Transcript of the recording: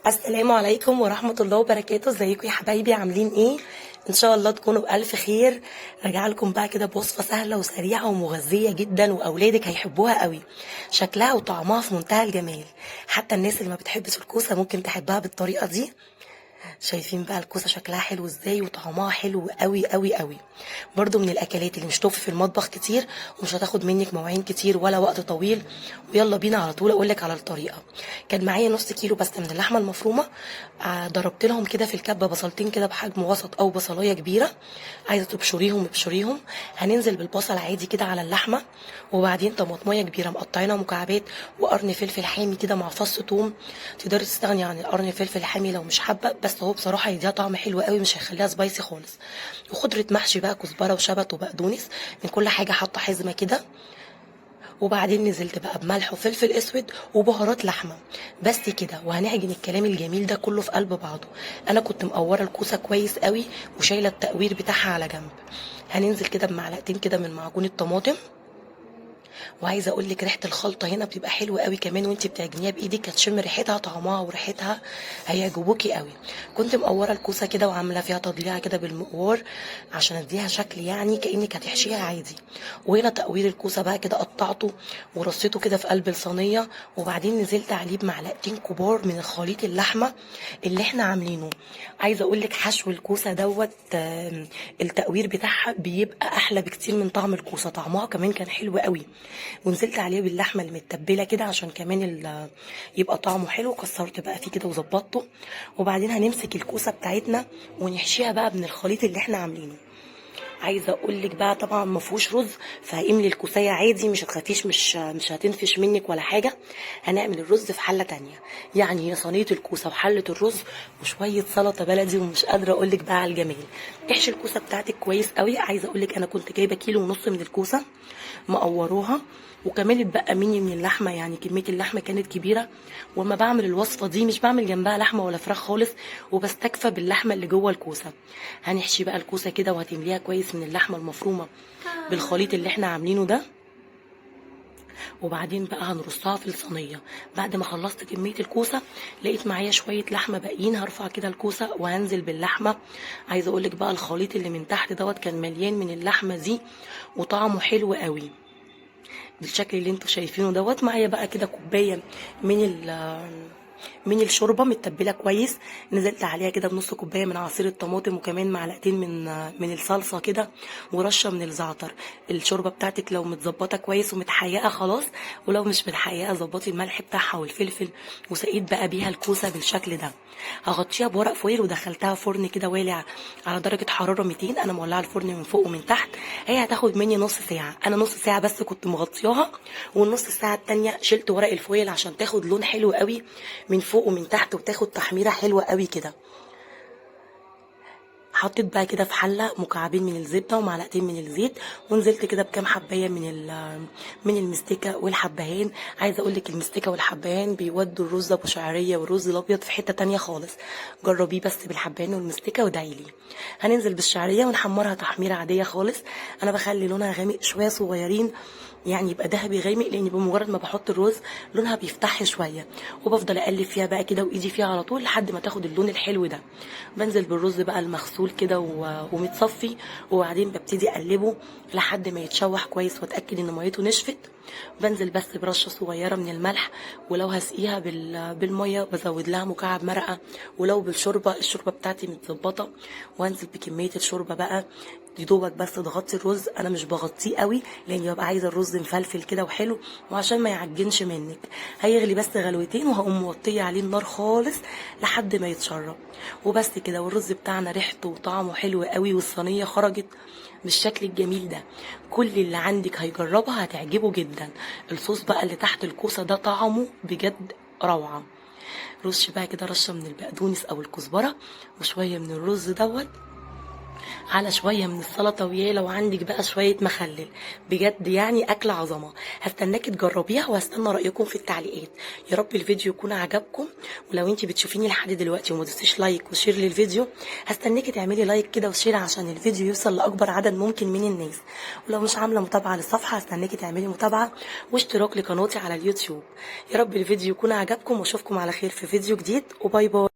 السلام عليكم ورحمة الله وبركاته. ازيكم يا حبايبي؟ عاملين ايه؟ ان شاء الله تكونوا بألف خير. راجعه لكم بقى كده بوصفة سهلة وسريعة ومغذية جدا، واولادك هيحبوها قوي. شكلها وطعمها في منتهى الجمال. حتى الناس اللي ما بتحبش الكوسة ممكن تحبها بالطريقة دي. شايفين بقى الكوسه شكلها حلو ازاي وطعمها حلو قوي قوي قوي. برضو من الاكلات اللي مش تقف في المطبخ كتير ومش هتاخد منك مواعين كتير ولا وقت طويل. ويلا بينا على طول اقول لك على الطريقه. كان معايا نص كيلو بس من اللحمه المفرومه. ضربت لهم كده في الكبه بصلتين كده بحجم وسط او بصلايه كبيره. عايزه تبشريهم ابشريهم. هننزل بالبصل عادي كده على اللحمه. وبعدين طماطميه كبيره مقطعينها مكعبات. وقرن فلفل حامي كده مع فص ثوم. تقدري تستغني عن القرن فلفل حامي لو مش حابه، بس هو بصراحه يديها طعم حلو قوي، مش هيخليها سبايسي خالص. وخضره محشي بقى كزبره وشبت وبقدونس. من كل حاجه حاطه حزمه كده. وبعدين نزلت بقى بملح وفلفل اسود وبهارات لحمه. بس كده، وهنعجن الكلام الجميل ده كله في قلب بعضه. انا كنت مقوره الكوسه كويس قوي وشايله التقوير بتاعها على جنب. هننزل كده بمعلقتين كده من معجون الطماطم. وعايزه اقول لك ريحه الخلطه هنا بتبقى حلوه قوي كمان، وانت بتعجنيها بايدك هتشم ريحتها طعمها وريحتها. هيعجبوكي قوي. كنت مقوره الكوسه كده وعامله فيها تضليعه كده بالمقوار. عشان اديها شكل يعني كانك هتحشيها عادي. وهنا تقوير الكوسه بقى كده قطعته. ورصيته كده في قلب الصينيه. وبعدين نزلت عليه بمعلقتين كبار من الخليط اللحمه اللي احنا عاملينه. عايزه اقول لك حشو الكوسه دوت التقوير بتاعها بيبقى احلى بكتير من طعم الكوسه، طعمها كمان كان حلو قوي. ونزلت عليه باللحمه المتبله كده عشان كمان يبقى طعمه حلو. كسرت بقى فيه كده وظبطته. وبعدين هنمسك الكوسه بتاعتنا ونحشيها بقى من الخليط اللي احنا عاملينه. عايزه اقول لك بقى طبعا ما فيهوش رز. فهقملي الكوسيه عادي، مش هتخافيش، مش هتنفش منك ولا حاجه. هنعمل الرز في حله تانية. يعني هي صينيه الكوسه وحله الرز. وشويه سلطه بلدي، ومش قادره اقول لك بقى على الجمال. احشي الكوسه بتاعتك كويس قوي. عايزه اقول لك انا كنت جايبه كيلو ونص من الكوسه. مقوروها. وكمان اتبقى مني من اللحمه، يعني كميه اللحمه كانت كبيره. وما بعمل الوصفه دي مش بعمل جنبها لحمه ولا فراخ خالص. وبستكفى باللحمه اللي جوه الكوسه. هنحشي بقى الكوسه كده وهتمليها كويس من اللحمه المفرومه. بالخليط اللي احنا عاملينه ده. وبعدين بقى هنرصها في الصينيه. بعد ما خلصت كميه الكوسه. لقيت معايا شويه لحمه باقيين، هرفع كده الكوسه وهنزل باللحمه. عايزه اقولك بقى الخليط اللي من تحت دوت كان مليان من اللحمه دي. وطعمه حلو قوي. بالشكل اللي انتوا شايفينه دوت. معايا بقى كده كوبايه من من الشوربه متبله كويس. نزلت عليها كده بنص كوبايه من عصير الطماطم، وكمان معلقتين من الصلصه كده. ورشه من الزعتر. الشوربه بتاعتك لو متظبطه كويس ومتحيقه خلاص. ولو مش متحيقه ظبطي الملح بتاعها والفلفل. وسقيت بقى بيها الكوسه بالشكل ده. هغطيها بورق فويل ودخلتها فرن كده والع. على درجه حراره 200. انا مولعه الفرن من فوق ومن تحت. هي هتاخد مني نص ساعه، انا نص ساعه بس كنت مغطياها. والنص ساعه التانيه شلت ورق الفويل عشان تاخد لون حلو قوي. من فوق ومن تحت وتاخد تحميره حلوه قوي كده. حطيت بقى كده في حله مكعبين من الزبده ومعلقتين من الزيت. ونزلت كده بكام حبايه من المستكه والحبهان. عايزه اقول لك المستكه والحبهان بيودوا الرز ابو شعريه والرز الابيض في حته تانية خالص. جربيه بس بالحبهان والمستكه وادعيلي. هننزل بالشعريه ونحمرها تحميره عاديه خالص. انا بخلي لونها غامق شويه صغيرين. يعني يبقى ذهبي غامق، لان بمجرد ما بحط الرز لونها بيفتح شويه. وبفضل اقلب فيها بقى كده وايدي فيها على طول لحد ما تاخد اللون الحلو ده. بنزل بالرز بقى المغسول كده ومتصفي. وبعدين ببتدي اقلبه لحد ما يتشوح كويس واتاكد ان ميته نشفت. بنزل بس برشه صغيره من الملح. ولو هسقيها بالميه بزود لها مكعب مرقه. ولو الشوربه بتاعتي متظبطه. وانزل بكميه الشوربه بقى. يدوبك بس تغطي الرز، انا مش بغطيه قوي لاني ببقى عايزه الرز مفلفل كده وحلو. وعشان ما يعجنش منك. هيغلي بس غلوتين وهقوم موطيه عليه النار خالص. لحد ما يتشرب. وبس كده، والرز بتاعنا ريحته وطعمه حلو قوي والصينيه خرجت بالشكل الجميل ده. كل اللي عندك هيجربها هتعجبه جدا. الصوص بقى اللي تحت الكوسه ده طعمه بجد روعه. رش بقى كده رشه من البقدونس او الكزبره. وشويه من الرز دوت. على شويه من السلطه، ويا لو عندك بقى شويه مخلل، بجد يعني اكل عظمه. هستناكي تجربيها وهستنى رايكم في التعليقات. يا رب الفيديو يكون عجبكم، ولو انت بتشوفيني لحد دلوقتي وما دوستيش لايك وشير للفيديو، هستناكي تعملي لايك كده وشير عشان الفيديو يوصل لاكبر عدد ممكن من الناس. ولو مش عامله متابعه للصفحه، هستناكي تعملي متابعه واشتراك لقناتي على اليوتيوب. يا رب الفيديو يكون عجبكم، واشوفكم على خير في فيديو جديد، وباي باي.